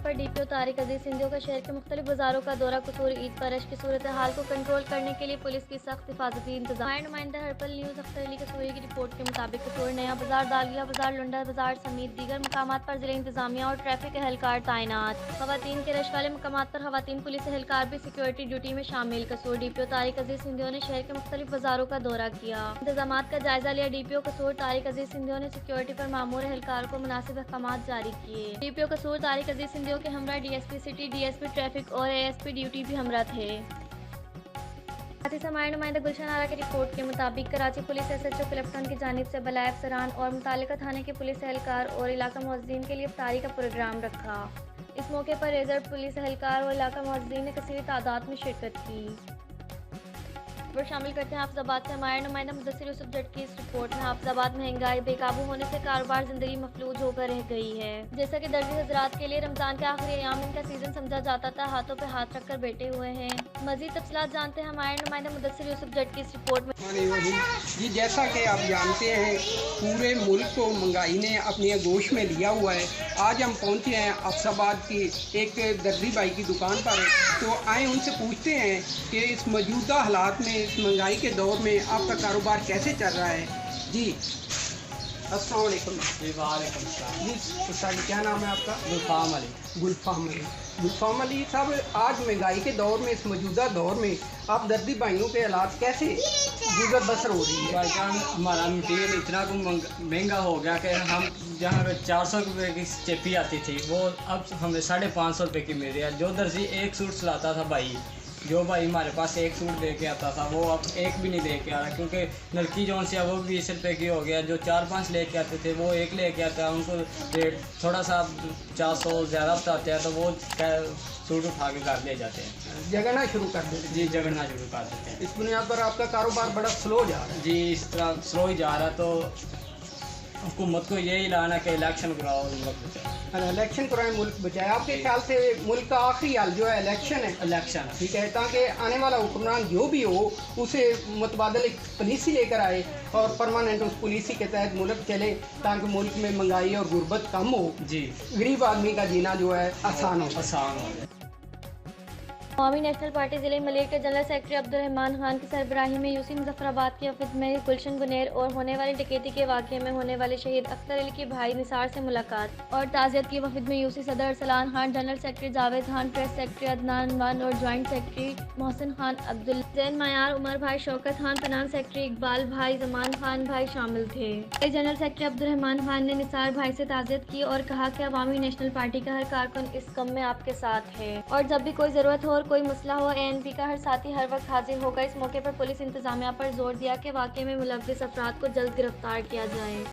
पर डीपीओ तारिक अजीज सिंधियों का शहर के मुख्तलिफ बाजारों का दौरा। कसूर ईद पर रश की सूरत हाल को कंट्रोल करने के लिए पुलिस की सख्त हिफाजती इंतजाम। नुमाइंदा हर्पल न्यूज़ अख्तर अली कसूरी की रिपोर्ट के मुताबिक कसूर नया बाजार, दालिया बाजार, लुंडा बाजार समेत दीगर मकामात पर जिले इंतजामिया और ट्रैफिक एहलकार तैनात। खवातीन के रश वाले मकामात पर खवातीन पुलिस एहलकार भी सिक्योरिटी ड्यूटी में शामिल। कसूर डीपीओ तारिक अजीज सिंधियों ने शहर के मुख्तलिफ बाजारों का दौरा किया, इंतजाम का जायजा लिया। डीपीओ कसूर तारिक अजीज सिंधियों ने सिक्योरिटी पर मामूर एहलकार को मुनासिब अहकाम जारी किए। डीपीओ कसूर तारिक अजीज सिंधियों के हमरा डीएसपी सिटी, डीएसपी ट्रैफिक और एएसपी ड्यूटी भी हमरा थे। हमारे नुमाइंदा गुलशन आरा की रिपोर्ट के मुताबिक कराची पुलिस एसएचओ क्लिफ्टन की जानिब से बलाए अफसरान और मुतालिका थाने के पुलिस एहलकार और इलाका मुअज्जिन के लिए इफ्तारी का प्रोग्राम रखा। इस मौके पर रिजर्व पुलिस एहलकार और इलाका मुअज्जिन ने कसीर तादाद में शिरकत की। शामिल करते हैं हाफिजाबाद से हमारे नुमाइंदा मुदस्सिर यूसुफ जट की इस रिपोर्ट में। हाफिजाबाद महंगाई बेकाबू होने से कारोबार जिंदगी मफलूज होकर रह गई है। जैसा कि दर्जी हजरात के लिए रमजान के आखिरी अयाम इनका सीजन समझा जाता था, हाथों पे हाथ रखकर बैठे हुए हैं। मजीद तफसीलात जानते हैं हमारे नुमाइंदा मुदस्सिर यूसुफ जट की इस रिपोर्ट में। जी, जैसा कि आप जानते हैं पूरे मुल्क को महंगाई ने अपनी आगोश में लिया हुआ है। आज हम पहुंचे हैं हाफिजाबाद की एक दर्जी भाई की दुकान पर, तो आए उनसे पूछते हैं कि इस मौजूदा हालात में, इस महंगाई के दौर में आपका कारोबार कैसे चल रहा है। जी अस्सलाम वालेकुम। जी वालेकुम सलाम। जी उस्ताद जी, क्या नाम है आपका? गुलफाम अली। गुलफाम अली साहब, आज महंगाई के दौर में, इस मौजूदा दौर में आप दर्जी भाइयों के हालात कैसे गुजर बसर हो रही है? भाईजान, हमारा मटीरियल इतना महंगा हो गया कि हम जहाँ पे 400 रुपये की चेपी आती थी वो अब हमें 550 रुपये की मिल रही है। जो दर्जी एक सूट सिलाता था भाई, जो भाई हमारे पास एक सूट दे के आता था, वो अब एक भी नहीं दे के आ रहा, क्योंकि नलकी जौन सी है वो 20 रुपये की हो गया। जो 4-5 लेके आते थे वो एक लेके आता है, उनको रेट थोड़ा सा 400 ज़्यादा बताते हैं तो वो सूट उठा के घर ले जाते हैं, जगना शुरू कर देते हैं। जी झगड़ना शुरू कर देते हैं। इस बुनियाद पर आपका कारोबार बड़ा स्लो जा रहा है। जी इस तरह स्लो ही जा रहा, तो हुकूमत को यही लाना कि इलेक्शन कराओ, मुल्क बचाओ। इलेक्शन कराएं, मुल्क बचाए। आपके ख्याल से मुल्क का आखिरी हाल जो है इलेक्शन है? इलेक्शन ठीक है, ताकि आने वाला हुक्मरान जो भी हो उसे मुतबादल एक पॉलिसी लेकर आए और परमानेंट उस पॉलिसी के तहत मुल्क चले, ताकि मुल्क में महंगाई और गुर्बत कम हो। जी, गरीब आदमी का जीना जो है आसान हो जाए। अवामी नेशनल पार्टी जिले मलिर के जनरल सेक्रेटरी अब्दुर्रहमान खान की सरबराही में यूसी मुजफ्फराबाद के वफद में गुलशन गुनेर और होने वाली डकैती के वाक़े में होने वाले शहीद अख्तर अली के भाई निसार से मुलाकात। और ताज़ियत की वफद में यूसी सदर Arsalan Khan, general secretary Javed Khan, press secretary Adnan one और ज्वाइंट सेक्रेटरी मोहसिन खान, अब्दुल जैन मायार, उमर भाई, शौकत खान, पनान सेक्रेटरी इकबाल भाई, जमान खान भाई शामिल थे। जनरल सेक्रेटरी अब्दुर्रहमान खान ने निसार भाई से ताज़ियत की और कहा कि अवामी नेशनल पार्टी का हर कारकुन इस गम में आपके साथ है और जब भी कोई ज़रूरत हो और कोई मसला हो, एएनपी का हर साथी हर वक्त हाजिर होगा। इस मौके पर पुलिस इंतजामिया पर जोर दिया कि वाक़े में मुलव्विस अफराद को जल्द गिरफ्तार किया जाए।